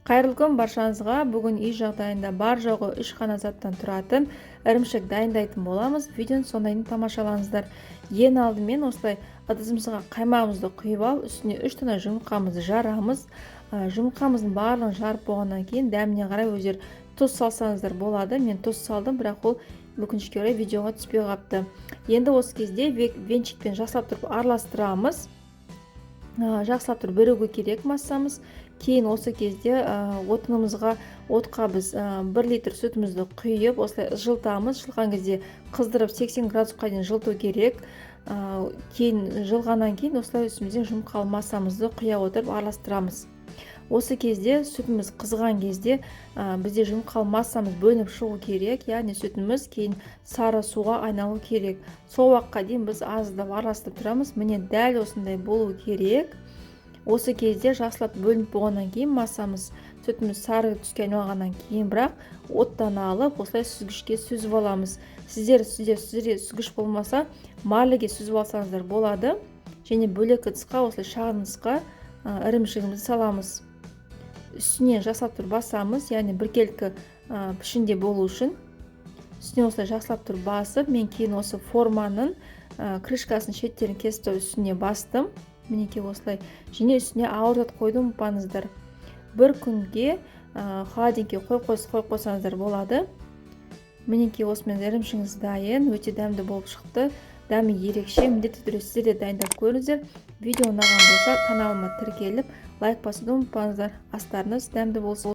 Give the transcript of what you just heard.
Қайырлы күн баршаңызға. Бүгін үй жағдайында бар жоғы 3 қана заттан тұратын ірімшік дайындайтын боламыз. Видеоны соңына дейін тамашалаңыздар. Ең алдымен осылай ыдысымызға қаймағымызды құйып алып, үстіне 3 дана жұмыртқамызды жарамыз. Жұмыртқамыздың барлығын жарып болғаннан кейін дәміне қарай өздер тұз салсаңыздар болады. Мен тұз салдым, бірақ ол өкінішке орай видеоға түспей қалыпты. Енді осы кезде венчикпен жақсылап тұрып араластырамыз. Жақсылап тұрып бірігу керек массамыз. Кейін осы кезде отқа біз 1 литр сүтімізді құйып, осылай жылытамыз. Жылған кезде қыздырып 80 градусқа дейін жылыту керек. Кейін жылғаннан кейін осылай үстімізден жұмыртқалы массамызды құя отырып араластырамыз. Осы кезде сүтіміз қызған кезде бізде жұмыртқалы массамыз бөлініп шығу керек, яғни сүтіміз кейін сары суға айналу керек. Сол уақытқа дейін біз аздап араластырып тұрамыз. Міне дәл осындай болу керек. Осы кезде жақсылап бөлініп болғаннан кейін массамыз, сүтіміз сары түске айналғаннан кейін бірақ оттан алып, осылай сүзгішке сүзіп аламыз. Сіздер сүзгіш болмаса, марлеге сүзіп алсаңыздар болады. Және бөлек ыдысқа, осылай шағын ыдысқа ірімшігімізді саламыз. Үстіне жақсылап тұрып басамыз, яғни біркелкі пішінде болу үшін. Үстіне осылай жақсылап тұрып басып, мен кейін осы форманың крышкасын шеттерін кесіп үстіне бастым. Мінекей осылай. Және үстіне ауыр зат қойдым, ұмытпаңыздар. Бір күнге холодильникке қойып қойсаңыздар болады. Мінекей осымен ірімшігіңіз дайын, өте дәмді болып шықты. Дәмі ерекше, міндетті түрде сіздер де дайындап көріңіздер. Видео ұнаған болса, каналыма тіркеліп, лайк басуды ұмытпаңыздар. Астарыңыз дәмді болсын.